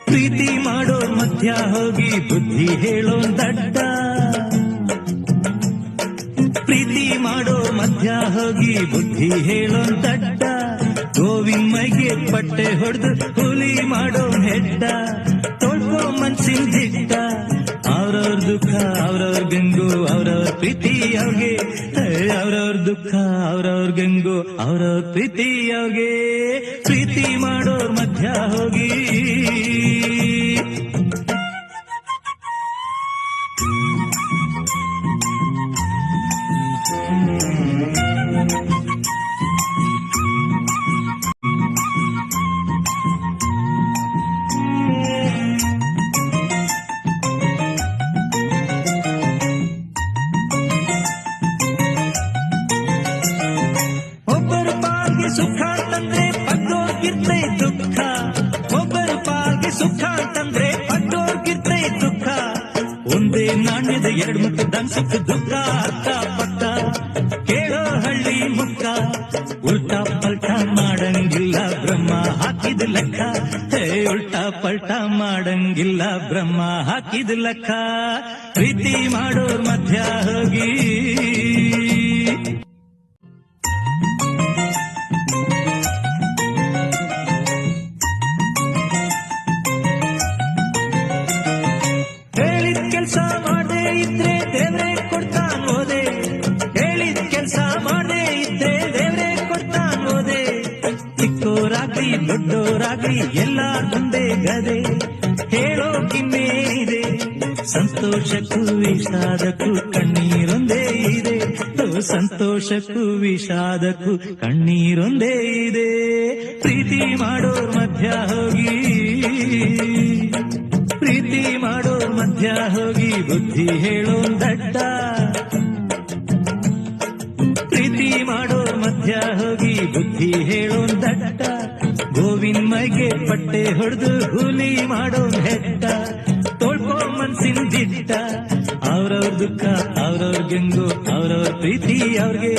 ಪ್ರೀತಿ ಮಾಡೋ ಮಧ್ಯ ಹೋಗಿ ಬುದ್ಧಿ ಹೇಳೋ ದಡ್ಡ, ಪ್ರೀತಿ ಮಾಡೋ ಮಧ್ಯ ಹೋಗಿ ಬುದ್ಧಿ ಹೇಳೋ ದಡ್ಡ, ಗೋವಿಂದಮ್ಮಗೆ ಪಟ್ಟೆ ಹೊಡೆದು ಹುಲಿ ಮಾಡೋ ಹೆಡ್ಡ, ತೊಳ್ಕೋ ಮನ್ಸಿನ ದಿಟ್ಟ, ಅವ್ರವ್ರ ದುಃಖ ಅವ್ರವ್ರ ಗಂಗು ಅವ್ರವ್ರ ಪ್ರೀತಿ ಅವ್ಗೆ, ಅವ್ರವ್ರ ದುಃಖ ಅವ್ರವ್ರ ಗಂಗು ಅವ್ರವ್ರ ಪ್ರೀತಿ ಅವ್ಗೆ. ಪ್ರೀತಿ ಮಾಡೋರ್ ಮಧ್ಯ ಹೋಗಿ ಸುಖ ಅಂತಂದ್ರೆ ಪಟ್ಟೋರ್ಗಿರ್ತೆ ದುಃಖ, ಒಬ್ಬರ ಪಾಲ್ಗೆ ಸುಖ ಅಂತಂದ್ರೆ ಪಟ್ಟೋರ್ಗಿರ್ತೆ ದುಃಖ, ಒಂದೇ ನಾಣ್ಯದ ಎರಡು ಮುಖದಂಗ್ ಸುಖ ದುಃಖ ಅರ್ಥ ಪಕ್ಕ, ಕೇಳೋ ಹಳ್ಳಿ ಮುಖ ಉಲ್ಟಾ ಪಲ್ಟಾ ಮಾಡಂಗಿಲ್ಲ ಬ್ರಹ್ಮ ಹಾಕಿದ ಲೆಕ್ಕ, ಉಲ್ಟಾ ಪಲ್ಟಾ ಮಾಡಂಗಿಲ್ಲ ಬ್ರಹ್ಮ ಹಾಕಿದ ಲೆಕ್ಕ. ಪ್ರೀತಿ ಮಾಡೋರ್ ಮಧ್ಯ ಹೋಗಿ ಕೆಲಸ ಮಾಡೇ ಇದ್ರೆ ದೇವ್ರೆ ಕೊಡ್ತಾನ್ ಓದೆ, ಹೇಳಿದ ಕೆಲಸ ಮಾಡೇ ಇದ್ರೆ ದೇವ್ರೆ ಕೊಡ್ತಾನ್ ಓದೆ, ಚಿಕ್ಕೋರಾಗ್ಲಿ ದೊಡ್ಡೋರಾಗ್ಲಿ ಎಲ್ಲ ಮುಂದೆ ಗದೆ, ಹೇಳೋ ಕಿಮ್ಮೆ ಇದೆ ಸಂತೋಷಕ್ಕೂ ವಿಷಾದಕ್ಕೂ ಕಣ್ಣೀರೊಂದೇ ಇದೆ, ಸಂತೋಷಕ್ಕೂ ವಿಷಾದಕ್ಕೂ ಕಣ್ಣೀರೊಂದೇ ಇದೆ. ಪ್ರೀತಿ ಮಾಡೋರ್ ಮಧ್ಯ ಹೋಗಿ, ಪ್ರೀತಿ ಮಾಡೋರ್ ಮಧ್ಯ ಹೋಗಿ ಬುದ್ಧಿ ಹೇಳೋ ದಡ್ಡ, ಪ್ರೀತಿ ಮಾಡೋರ್ ಮಧ್ಯ ಹೋಗಿ ಬುದ್ಧಿ ಹೇಳೋ ದಡ್ಡ, ಗೋವಿಂದಮ್ಮಗೆ ಪಟ್ಟೆ ಹೊಡೆದು ಹುಲಿ ಮಾಡೋ ಹೆಡ್ಡ, ತೊಳ್ಕೋ ಮನ್ಸಿನ ದಿಟ್ಟ, ಅವ್ರವ್ರ ದುಃಖ ಅವ್ರವ್ರ ಗಂಗು ಅವ್ರವ್ರ ಪ್ರೀತಿ ಅವ್ರಿಗೆ,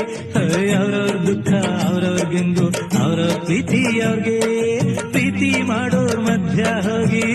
ಅವ್ರವ್ರ ದುಃಖ ಅವ್ರವ್ರ ಗಂಗು ಅವ್ರವ್ರ ಪ್ರೀತಿ ಅವ್ರಿಗೆ. ಪ್ರೀತಿ ಮಾಡೋರ್ ಮಧ್ಯ ಹೋಗಿ